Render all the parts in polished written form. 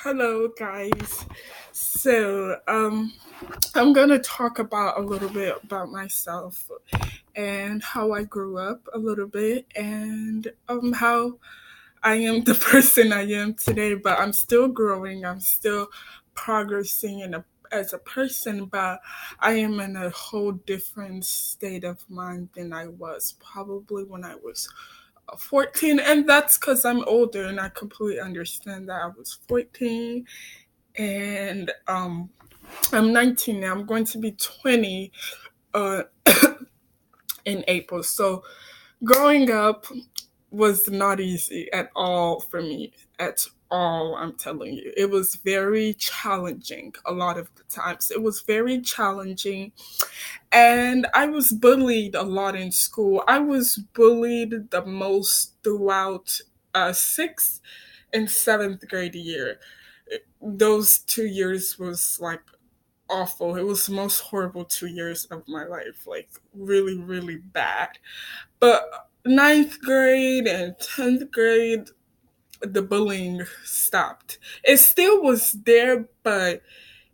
Hello, guys. I'm gonna talk about a little bit about myself and how I grew up a little bit, and how I am the person I am today. But I'm still growing. I'm still progressing as a person, but I am in a whole different state of mind than I was probably when I was 14, and that's because I'm older and I completely understand that I was 14, and I'm 19 now. I'm going to be 20 uh, in April. So growing up was not easy at all for me. At all, I'm telling you. It was very challenging a lot of the times. It was very challenging. And I was bullied a lot in school. I was bullied the most throughout sixth and seventh grade year. Those 2 years was like awful. It was the most horrible 2 years of my life, like really, really bad. But ninth grade and 10th grade, the bullying stopped. It still was there, but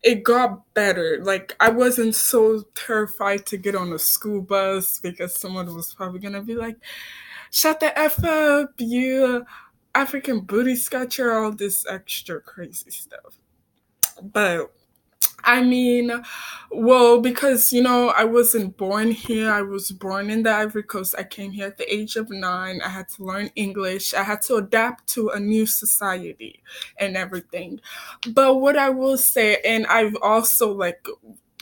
it got better. Like, I wasn't so terrified to get on a school bus because someone was probably gonna be like, shut the F up, you African booty scratcher, all this extra crazy stuff. But I mean, well, because I wasn't born here. I was born in the Ivory Coast. I came here at the age of 9. I had to learn English. I had to adapt to a new society and everything. But what I will say, and I've also like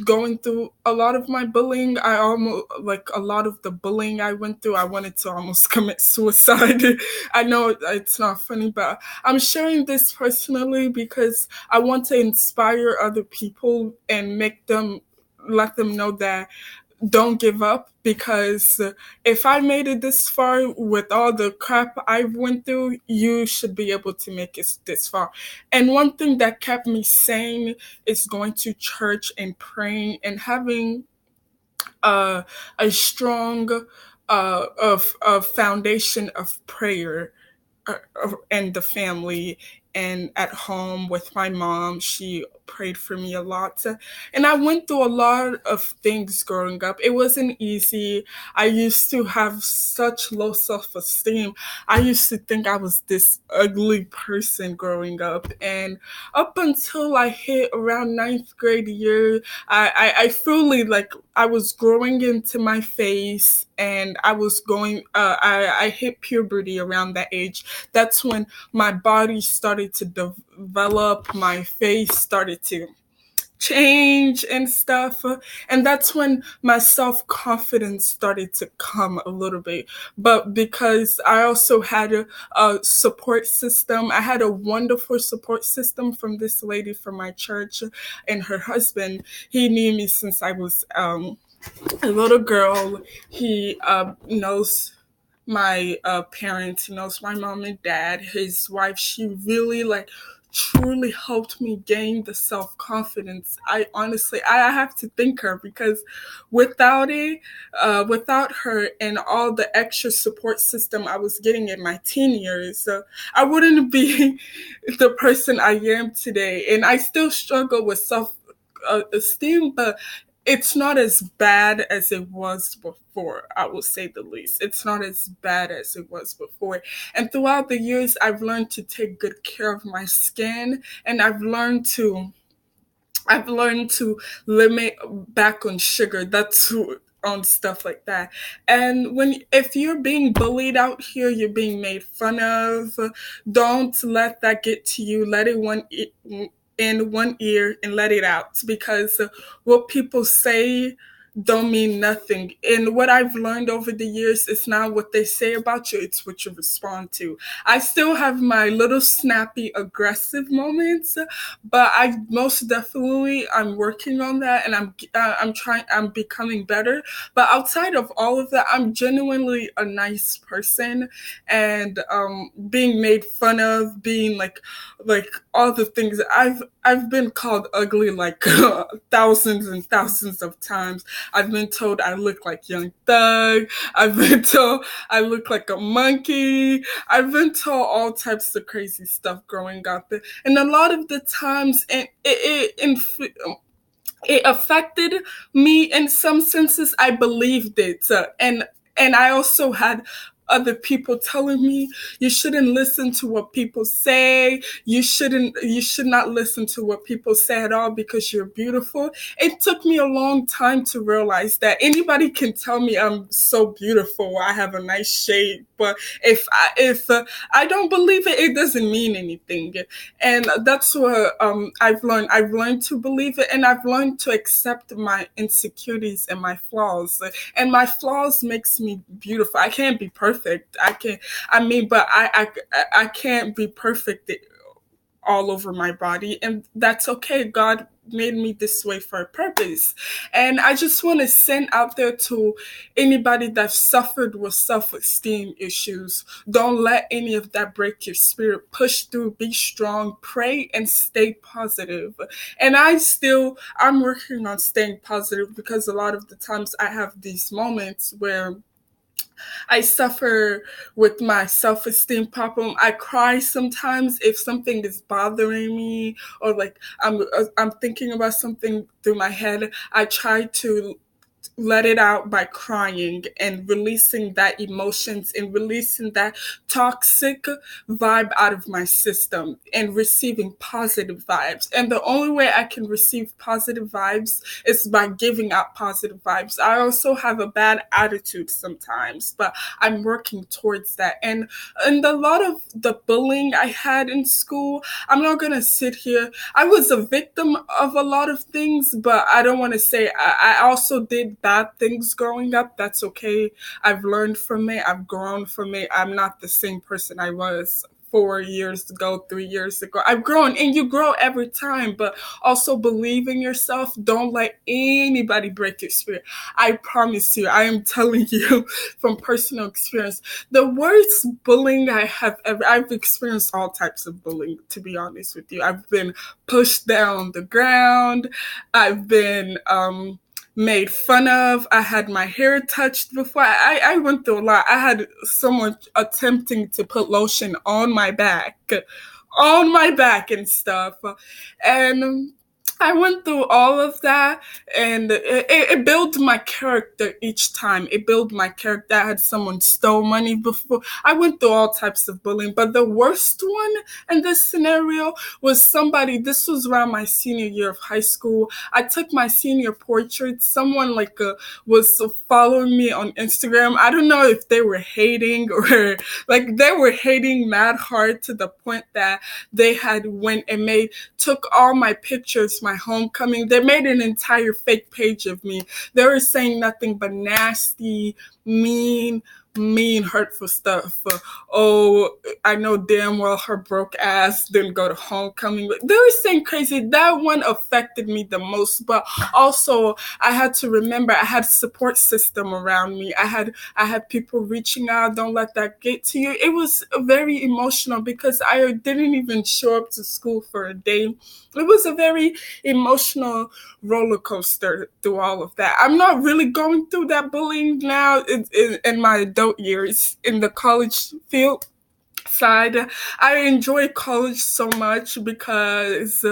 going through a lot of my bullying. I almost like a lot of the bullying I went through. I wanted to almost commit suicide. I know it's not funny, but I'm sharing this personally because I want to inspire other people and let them know that don't give up, because if I made it this far with all the crap I went through, you should be able to make it this far. And one thing that kept me sane is going to church and praying and having a strong of foundation of prayer, and the family, and at home with my mom. She prayed for me a lot. And I went through a lot of things growing up. It wasn't easy. I used to have such low self esteem. I used to think I was this ugly person growing up. And up until I hit around ninth grade year, I fully like I was growing into my face, and I was going, I hit puberty around that age. That's when my body started to develop, my face started to change and stuff. And that's when my self confidence started to come a little bit. But because I also had a support system, I had a wonderful support system from this lady from my church and her husband. He knew me since I was a little girl. He knows my parents, he knows my mom and dad. His wife, she really like truly helped me gain the self-confidence. I honestly, I have to thank her, because without it, without her and all the extra support system I was getting in my teen years, I wouldn't be the person I am today. And I still struggle with self esteem, but it's not as bad as it was before. I will say the least. It's not as bad as it was before. And throughout the years, I've learned to take good care of my skin, and I've learned to limit back on sugar. That's on stuff like that. And if you're being bullied out here, you're being made fun of, don't let that get to you. Let it in one ear and let it out, because what people say don't mean nothing. And what I've learned over the years is not what they say about you, it's what you respond to. I still have my little snappy, aggressive moments, but I most definitely I'm working on that, and I'm becoming better. But outside of all of that, I'm genuinely a nice person, and being made fun of, being like all the things I've been called ugly like thousands and thousands of times. I've been told I look like Young Thug. I've been told I look like a monkey. I've been told all types of crazy stuff growing up. And a lot of the times, it affected me in some senses. I believed it, and I also had other people telling me you shouldn't listen to what people say. You should not listen to what people say at all because you're beautiful. It took me a long time to realize that anybody can tell me I'm so beautiful, I have a nice shape, but if I don't believe it, it doesn't mean anything. And that's what I've learned. I've learned to believe it, and I've learned to accept my insecurities and my flaws. And my flaws makes me beautiful. I can't be perfect. I can't. I mean, but I can't be perfect all over my body, and that's okay. God made me this way for a purpose. And I just want to send out there to anybody that suffered with self-esteem issues: don't let any of that break your spirit. Push through, be strong, pray, and stay positive. And I'm working on staying positive, because a lot of the times I have these moments where I suffer with my self-esteem problem. I cry sometimes if something is bothering me, or like I'm thinking about something through my head. I try to let it out by crying and releasing that emotions and releasing that toxic vibe out of my system and receiving positive vibes. And the only way I can receive positive vibes is by giving out positive vibes. I also have a bad attitude sometimes, but I'm working towards that. And a lot of the bullying I had in school, I'm not gonna sit here. I was a victim of a lot of things, but I don't want to say I also did bad things growing up. That's okay. I've learned from it. I've grown from it. I'm not the same person I was 4 years ago, 3 years ago. I've grown, and you grow every time, but also believe in yourself. Don't let anybody break your spirit. I promise you, I am telling you from personal experience, the worst bullying I've experienced all types of bullying, to be honest with you. I've been pushed down the ground. I've been, made fun of. I had my hair touched before. I went through a lot. I had someone attempting to put lotion on my back and stuff. And I went through all of that, and it built my character each time. It built my character. I had someone stole money before. I went through all types of bullying, but the worst one in this scenario was this was around my senior year of high school. I took my senior portrait. Someone was following me on Instagram. I don't know if they were hating, or like they were hating mad hard to the point that they had went and took all my pictures, my homecoming. They made an entire fake page of me. They were saying nothing but nasty, mean, hurtful stuff. Oh, I know damn well her broke ass didn't go to homecoming. They were saying crazy. That one affected me the most. But also, I had to remember I had a support system around me. I had people reaching out. Don't let that get to you. It was very emotional because I didn't even show up to school for a day. It was a very emotional roller coaster through all of that. I'm not really going through that bullying now in my adult years in the college field side. I enjoy college so much because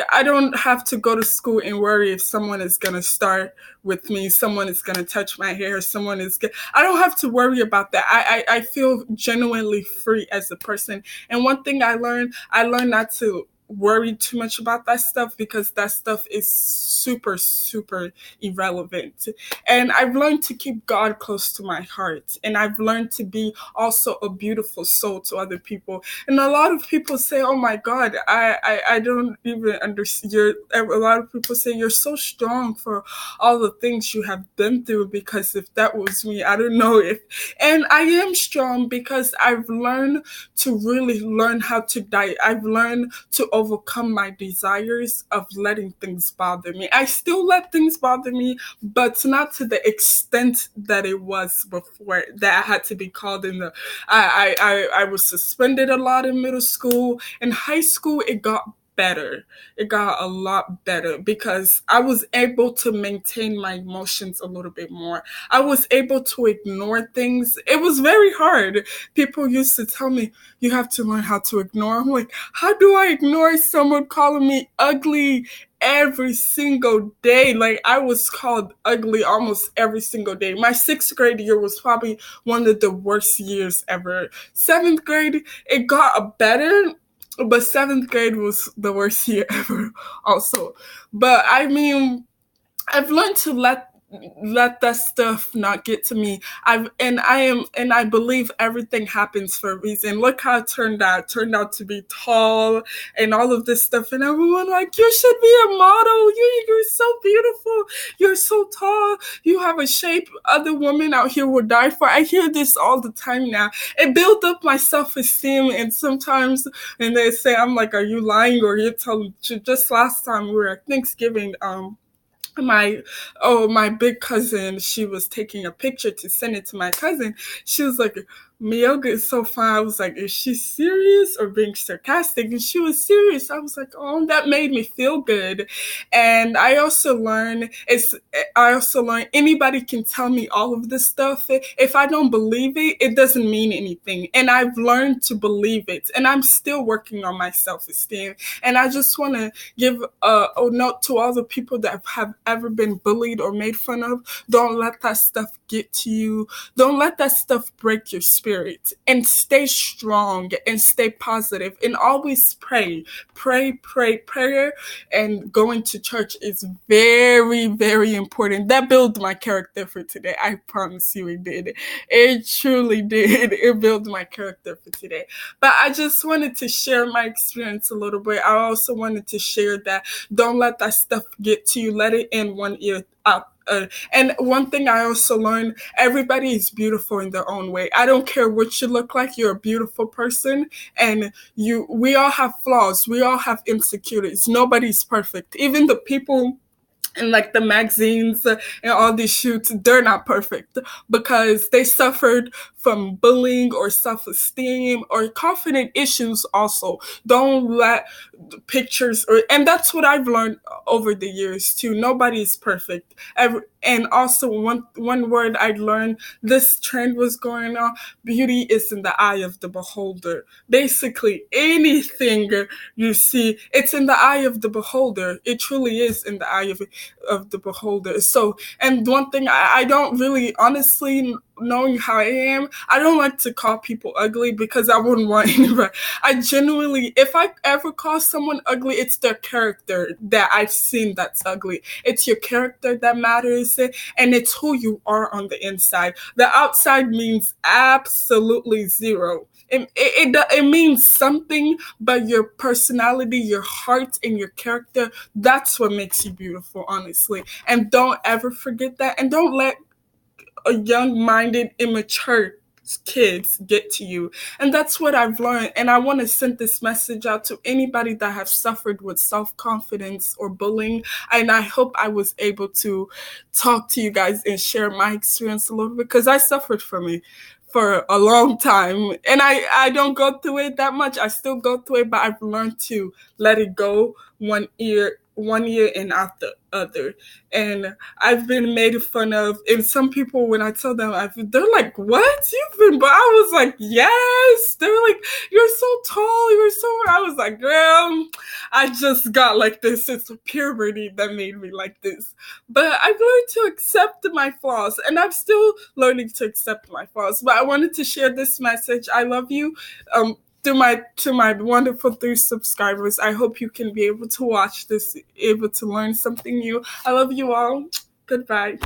I don't have to go to school and worry if someone is going to start with me, someone is going to touch my hair, I don't have to worry about that. I feel genuinely free as a person. And one thing I learned not to worry too much about that stuff, because that stuff is super, super irrelevant. And I've learned to keep God close to my heart. And I've learned to be also a beautiful soul to other people. And a lot of people say, oh my God, I don't even understand. A lot of people say you're so strong for all the things you have been through, because if that was me, I don't know if. And I am strong because I've learned to really learn how to die. I've learned to overcome my desires of letting things bother me. I still let things bother me, but not to the extent that it was before, that I had to be called in I was suspended a lot in middle school. In high school, it got better. It got a lot better because I was able to maintain my emotions a little bit more. I was able to ignore things. It was very hard. People used to tell me, you have to learn how to ignore. I'm like, how do I ignore someone calling me ugly every single day? Like, I was called ugly almost every single day. My 6th grade year was probably one of the worst years ever. 7th grade, it got better, but 7th grade was the worst year ever also. But I mean, I've learned to let that stuff not get to me. I believe everything happens for a reason. Look how it turned out. It turned out to be tall and all of this stuff, and everyone like, you should be a model. You're so beautiful. You're so tall. You have a shape other women out here would die for. I hear this all the time now. It built up my self-esteem, and sometimes and they say, I'm like, are you lying or you're telling? Just last time we were at Thanksgiving, my big cousin, she was taking a picture to send it to my cousin. She was like, Miyoga is so fine. I was like, is she serious or being sarcastic? And she was serious. I was like, oh, that made me feel good. And I also learned anybody can tell me all of this stuff. If I don't believe it, it doesn't mean anything. And I've learned to believe it. And I'm still working on my self-esteem. And I just want to give a note to all the people that have ever been bullied or made fun of. Don't let that stuff get to you. Don't let that stuff break your spirit. And stay strong and stay positive and always pray. Prayer and going to church is very, very important. That built my character for today. I promise you it did. It truly did. It built my character for today. But I just wanted to share my experience a little bit. I also wanted to share that don't let that stuff get to you. Let it in one ear out. And one thing I also learned, everybody is beautiful in their own way. I don't care what you look like, you're a beautiful person, and we all have flaws, we all have insecurities. Nobody's perfect. Even the people in like the magazines and all these shoots, they're not perfect because they suffered from bullying or self-esteem or confident issues also. Don't let pictures and that's what I've learned over the years too. Nobody's perfect. And also one word I learned, this trend was going on, beauty is in the eye of the beholder. Basically anything you see, it's in the eye of the beholder. It truly is in the eye of the beholder. So, and one thing I don't really, honestly, knowing how I am, I don't like to call people ugly because I wouldn't want anybody. I genuinely, if I ever call someone ugly, it's their character that I've seen that's ugly. It's your character that matters, and it's who you are on the inside. The outside means absolutely zero. It means something, but your personality, your heart, and your character, that's what makes you beautiful, honestly. And don't ever forget that. And don't let a young-minded, immature kids get to you. And that's what I've learned. And I want to send this message out to anybody that has suffered with self-confidence or bullying. And I hope I was able to talk to you guys and share my experience a little bit because I suffered from it for a long time. And I don't go through it that much. I still go through it, but I've learned to let it go one ear and out the other. And I've been made fun of, and some people, when I tell them, they're like, what? You've been, but I was like, yes. They're like, you're so tall, I was like, girl, I just got like this. It's puberty that made me like this. But I've learned to accept my flaws, and I'm still learning to accept my flaws. But I wanted to share this message. I love you. To my wonderful 3 subscribers, I hope you can be able to watch this, able to learn something new. I love you all. Goodbye.